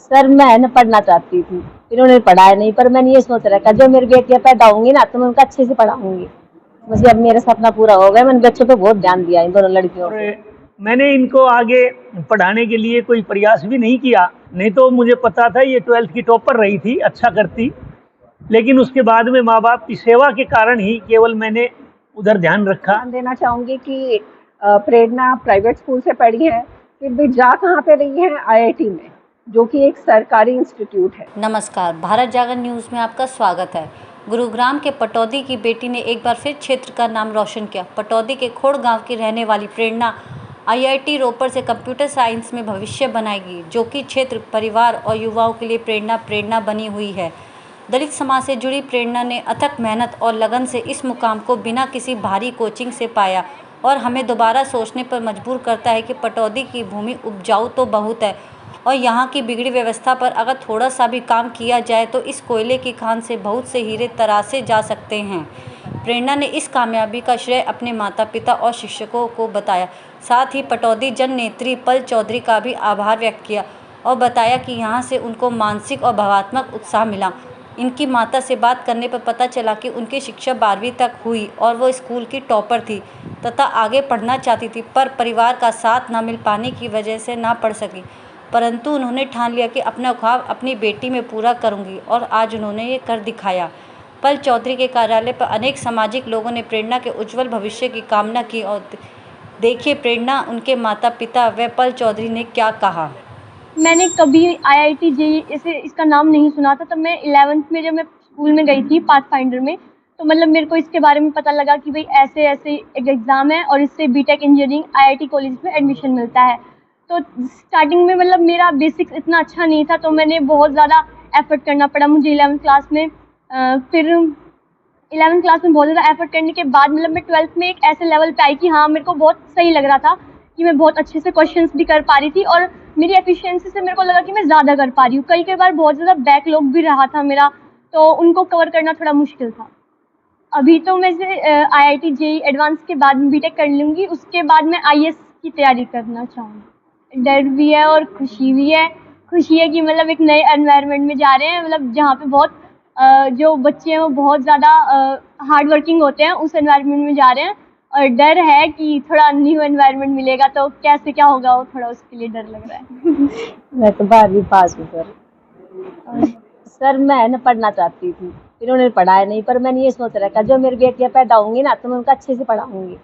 Sir मैं न पढ़ना चाहती थी, फिर उन्होंने पढ़ाया नहीं, पर मैंने ये सोच रखा जो मेरी बेटियां पैदा होंगी ना तो मैं उनको अच्छे से पढ़ाऊंगी। मुझे अब मेरा सपना पूरा हो गया। मैंने बच्चों पे बहुत ध्यान दिया, इन दोनों लड़कियों और पे। मैंने इनको आगे पढ़ाने के लिए कोई प्रयास भी नहीं किया, नहीं तो मुझे पता था ये 12th की टॉपर रही थी, अच्छा करती। लेकिन उसके बाद में माँ बाप की सेवा के कारण ही केवल मैंने उधर ध्यान रखा। ध्यान देना चाहूंगी कि प्रेरणा प्राइवेट स्कूल से पढ़ी है, फिर भी जा कहाँ पे रही है, आईआईटी में, जो कि एक सरकारी इंस्टीट्यूट है। नमस्कार, भारत जागरण न्यूज़ में आपका स्वागत है। गुरुग्राम के पटौदी की बेटी ने एक बार फिर क्षेत्र का नाम रोशन किया। पटौदी के खोड़ गांव की रहने वाली प्रेरणा आईआईटी रोपड़ से कंप्यूटर साइंस में भविष्य बनाएगी, जो कि क्षेत्र, परिवार और युवाओं के लिए प्रेरणा बनी हुई है। दलित समाज से जुड़ी प्रेरणा ने अथक मेहनत और लगन से इस मुकाम को बिना किसी भारी कोचिंग से पाया और हमें दोबारा सोचने पर मजबूर करता है कि पटौदी की भूमि उपजाऊ तो बहुत है और यहाँ की बिगड़ी व्यवस्था पर अगर थोड़ा सा भी काम किया जाए तो इस कोयले की खान से बहुत से हीरे तराशे जा सकते हैं। प्रेरणा ने इस कामयाबी का श्रेय अपने माता पिता और शिक्षकों को बताया। साथ ही पटौदी जन नेत्री पल चौधरी का भी आभार व्यक्त किया और बताया कि यहाँ से उनको मानसिक और भावनात्मक उत्साह मिला। इनकी माता से बात करने पर पता चला कि उनकी शिक्षा 12वीं तक हुई और वो स्कूल की टॉपर थी तथा आगे पढ़ना चाहती थी, पर परिवार का साथ न मिल पाने की वजह से ना पढ़ सकी। परंतु उन्होंने ठान लिया कि अपना ख्वाब अपनी बेटी में पूरा करूंगी और आज उन्होंने ये कर दिखाया। पल चौधरी के कार्यालय पर अनेक सामाजिक लोगों ने प्रेरणा के उज्जवल भविष्य की कामना की और देखिए प्रेरणा, उनके माता पिता व पल चौधरी ने क्या कहा। मैंने कभी आईआईटी जेईई ऐसे इसका नाम नहीं सुना था। तब मैं 11th में जब मैं स्कूल में गई थी पाथफाइंडर में, तो मतलब मेरे को इसके बारे में पता लगा कि भाई ऐसे ऐसे एक एग्ज़ाम है और इससे बीटेक इंजीनियरिंग आईआईटी कॉलेज में एडमिशन मिलता है। तो स्टार्टिंग में मतलब मेरा बेसिक्स इतना अच्छा नहीं था, तो मैंने बहुत ज़्यादा एफर्ट करना पड़ा मुझे 11th क्लास में। फिर 11th क्लास में बहुत ज़्यादा एफर्ट करने के बाद मतलब मैं 12th में एक ऐसे लेवल पे आई कि हाँ मेरे को बहुत सही लग रहा था कि मैं बहुत अच्छे से क्वेश्चंस भी कर पा रही थी और मेरी एफिशिएंसी से मेरे को लगा कि मैं ज़्यादा कर पा रही हूँ। कई बार बहुत ज़्यादा बैकलॉग भी रहा था मेरा, तो उनको कवर करना थोड़ा मुश्किल था। अभी तो मैं आईआईटी जेईई एडवांस के बाद में बीटेक कर लूँगी, उसके बाद मैं आईएएस की तैयारी करना चाहूँगी। डर भी है और खुशी भी है। खुशी है कि मतलब एक नए एनवायरनमेंट में जा रहे हैं, मतलब जहाँ पे बहुत जो बच्चे हैं वो बहुत ज़्यादा हार्ड वर्किंग होते हैं, उस एनवायरनमेंट में जा रहे हैं। और डर है कि थोड़ा न्यू एनवायरनमेंट मिलेगा तो कैसे क्या होगा, वो थोड़ा उसके लिए डर लग रहा है। मैं तो 12वीं पास हूँ सर। सर मैं न पढ़ना चाहती थी, फिर उन्होंने पढ़ाया नहीं, पर मैंने ये सोच रखा जो मेरी बेटियां पैदा होंगी ना तो मैं उनको अच्छे से पढ़ाऊंगी।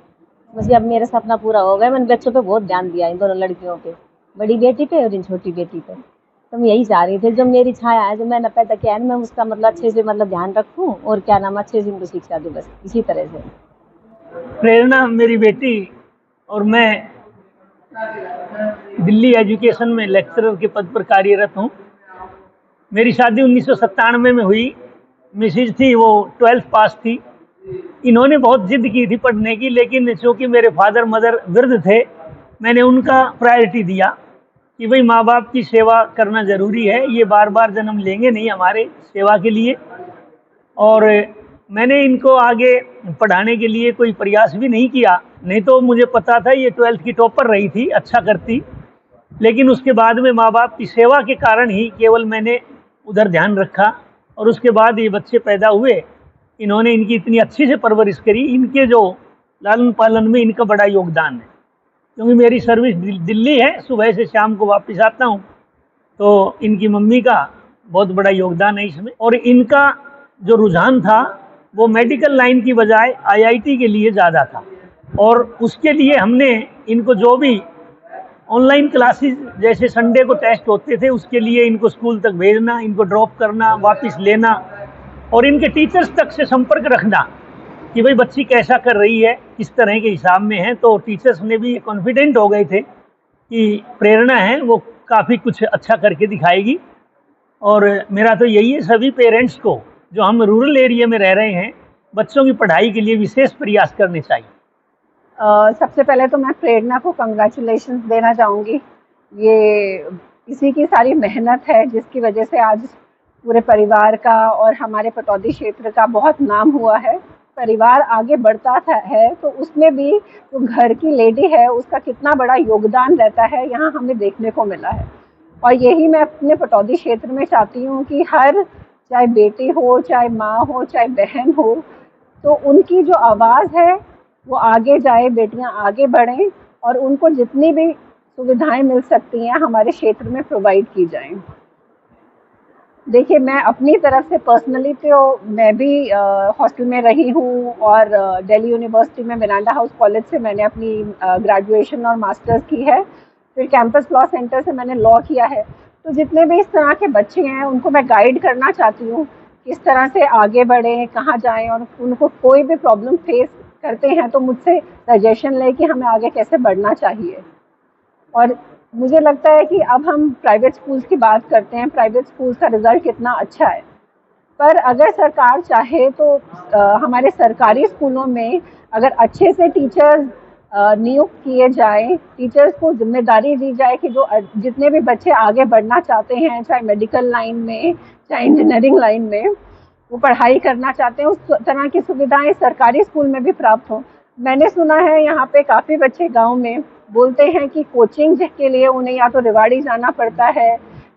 मुझे अब मेरा सपना पूरा हो गया। मैंने बच्चों पे बहुत ध्यान दिया, इन दोनों लड़कियों पे, बड़ी बेटी पे और इन छोटी बेटी पे। तो मैं यही चाह रही थी जो मेरी छाया है, जो मैंने पैदा किया है, मैं उसका मतलब अच्छे से मतलब ध्यान रखूं और क्या नाम अच्छे से इनको शिक्षा दूं, बस इसी तरह से। प्रेरणा मेरी बेटी और मैं दिल्ली एजुकेशन में लेक्चरर के पद पर कार्यरत हूँ। मेरी शादी 1997 में हुई। मिसेज थी वो 12th पास थी। इन्होंने बहुत जिद की थी पढ़ने की, लेकिन चूँकि मेरे फादर मदर वृद्ध थे, मैंने उनका प्रायोरिटी दिया कि भाई माँ बाप की सेवा करना ज़रूरी है, ये बार बार जन्म लेंगे नहीं हमारे सेवा के लिए। और मैंने इनको आगे पढ़ाने के लिए कोई प्रयास भी नहीं किया, नहीं तो मुझे पता था ये 12th की टॉपर रही थी, अच्छा करती। लेकिन उसके बाद में माँ बाप की सेवा के कारण ही केवल मैंने उधर ध्यान रखा और उसके बाद ये बच्चे पैदा हुए। इन्होंने इनकी इतनी अच्छी से परवरिश करी, इनके जो लालन पालन में इनका बड़ा योगदान है। क्योंकि मेरी सर्विस दिल्ली है, सुबह से शाम को वापस आता हूँ, तो इनकी मम्मी का बहुत बड़ा योगदान है इसमें। और इनका जो रुझान था वो मेडिकल लाइन की बजाय आईआईटी के लिए ज़्यादा था, और उसके लिए हमने इनको जो भी ऑनलाइन क्लासेस, जैसे संडे को टेस्ट होते थे, उसके लिए इनको स्कूल तक भेजना, इनको ड्रॉप करना, वापस लेना और इनके टीचर्स तक से संपर्क रखना कि भाई बच्ची कैसा कर रही है, किस तरह के हिसाब में है। तो टीचर्स ने भी कॉन्फिडेंट हो गए थे कि प्रेरणा है वो काफ़ी कुछ अच्छा करके दिखाएगी। और मेरा तो यही है सभी पेरेंट्स को, जो हम रूरल एरिया में रह रहे हैं, बच्चों की पढ़ाई के लिए विशेष प्रयास करने चाहिए। सबसे पहले तो मैं प्रेरणा को कंग्रेचुलेशंस देना चाहूँगी। ये इसी की सारी मेहनत है जिसकी वजह से आज पूरे परिवार का और हमारे पटौदी क्षेत्र का बहुत नाम हुआ है। परिवार आगे बढ़ता है तो उसमें भी जो घर की लेडी है उसका कितना बड़ा योगदान रहता है, यहाँ हमें देखने को मिला है। और यही मैं अपने पटौदी क्षेत्र में चाहती हूँ कि हर, चाहे बेटी हो, चाहे माँ हो, चाहे बहन हो, तो उनकी जो आवाज़ है वो आगे जाए, बेटियाँ आगे बढ़ें और उनको जितनी भी सुविधाएं मिल सकती हैं हमारे क्षेत्र में प्रोवाइड की जाएं। देखिए, मैं अपनी तरफ से पर्सनली तो मैं भी हॉस्टल में रही हूँ और दिल्ली यूनिवर्सिटी में मिरांडा हाउस कॉलेज से मैंने अपनी ग्रेजुएशन और मास्टर्स की है। फिर कैंपस लॉ सेंटर से मैंने लॉ किया है। तो जितने भी इस तरह के बच्चे हैं उनको मैं गाइड करना चाहती हूँ किस तरह से आगे बढ़ें, कहाँ जाएं, और उनको कोई भी प्रॉब्लम फेस करते हैं तो मुझसे सजेशन लें कि हमें आगे कैसे बढ़ना चाहिए। और मुझे लगता है कि अब हम प्राइवेट स्कूल्स की बात करते हैं, प्राइवेट स्कूल्स का रिजल्ट कितना अच्छा है, पर अगर सरकार चाहे तो हमारे सरकारी स्कूलों में अगर अच्छे से टीचर्स नियुक्त किए जाएं, टीचर्स को जिम्मेदारी दी जाए कि जो जितने भी बच्चे आगे बढ़ना चाहते हैं, चाहे मेडिकल लाइन में, चाहे इंजीनियरिंग लाइन में, वो पढ़ाई करना चाहते हैं, उस तरह की सुविधाएं सरकारी स्कूल में भी प्राप्त हों। मैंने सुना है यहाँ पे काफ़ी बच्चे गांव में बोलते हैं कि कोचिंग के लिए उन्हें या तो रेवाड़ी जाना पड़ता है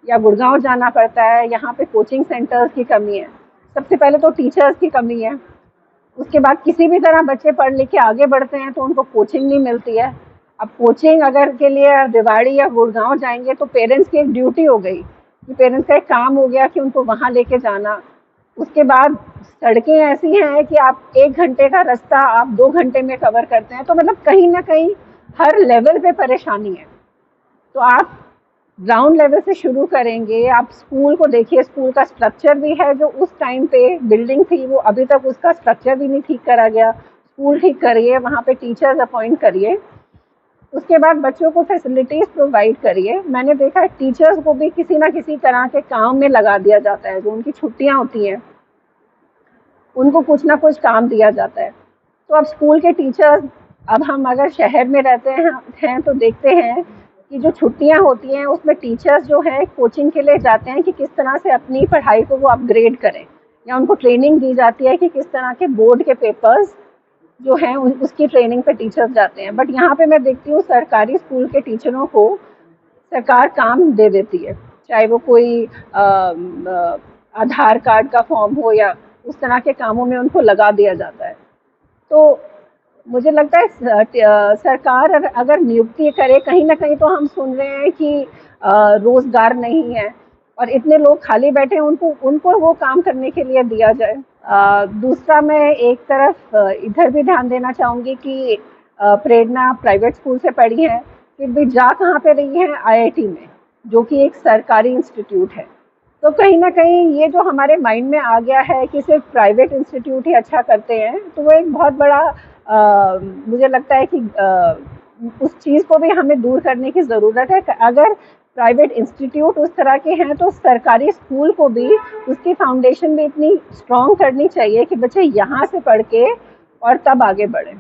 या गुड़गांव जाना पड़ता है। यहाँ पे कोचिंग सेंटर्स की कमी है। सबसे पहले तो टीचर्स की कमी है, उसके बाद किसी भी तरह बच्चे पढ़ लिख के आगे बढ़ते हैं तो उनको कोचिंग नहीं मिलती है। अब कोचिंग अगर के लिए रेवाड़ी या गुड़गांव जाएंगे तो पेरेंट्स की एक ड्यूटी हो गई, कि पेरेंट्स का एक काम हो गया कि उनको वहाँ लेके जाना। उसके बाद सड़कें ऐसी हैं कि आप 1 घंटे का रास्ता आप 2 घंटे में कवर करते हैं। तो मतलब कहीं ना कहीं हर लेवल पे परेशानी है। तो आप ग्राउंड लेवल से शुरू करेंगे। आप स्कूल को देखिए, स्कूल का स्ट्रक्चर भी है, जो उस टाइम पे बिल्डिंग थी वो अभी तक उसका स्ट्रक्चर भी नहीं ठीक करा गया। स्कूल ठीक करिए, वहाँ पे टीचर्स अपॉइंट करिए, उसके बाद बच्चों को फैसिलिटीज़ प्रोवाइड करिए। मैंने देखा है टीचर्स को भी किसी ना किसी तरह के काम में लगा दिया जाता है। जो उनकी छुट्टियाँ होती हैं उनको कुछ ना कुछ काम दिया जाता है। तो अब स्कूल के टीचर्स, अब हम अगर शहर में रहते हैं तो देखते हैं कि जो छुट्टियां होती हैं उसमें टीचर्स जो है कोचिंग के लिए जाते हैं कि किस तरह से अपनी पढ़ाई को वो अपग्रेड करें, या उनको ट्रेनिंग दी जाती है कि किस तरह के बोर्ड के पेपर्स जो हैं उसकी ट्रेनिंग पे टीचर्स जाते हैं। बट यहाँ पे मैं देखती हूँ सरकारी स्कूल के टीचरों को सरकार काम दे देती है, चाहे वो कोई आधार कार्ड का फॉर्म हो या उस तरह के कामों में उनको लगा दिया जाता है। तो मुझे लगता है सरकार अगर नियुक्ति करे, कहीं ना कहीं तो हम सुन रहे हैं कि रोजगार नहीं है और इतने लोग खाली बैठे हैं, उनको वो काम करने के लिए दिया जाए। दूसरा, मैं एक तरफ इधर भी ध्यान देना चाहूँगी कि प्रेरणा प्राइवेट स्कूल से पढ़ी है, फिर भी जा कहाँ पे रही है, आईआईटी में, जो कि एक सरकारी इंस्टीट्यूट है। तो कहीं ना कहीं ये जो हमारे माइंड में आ गया है कि सिर्फ प्राइवेट इंस्टीट्यूट ही अच्छा करते हैं, तो वो एक बहुत बड़ा मुझे लगता है कि उस चीज़ को भी हमें दूर करने की ज़रूरत है। अगर प्राइवेट इंस्टीट्यूट उस तरह के हैं तो सरकारी स्कूल को भी उसकी फाउंडेशन भी इतनी स्ट्रॉन्ग करनी चाहिए कि बच्चे यहाँ से पढ़ के और तब आगे बढ़ें।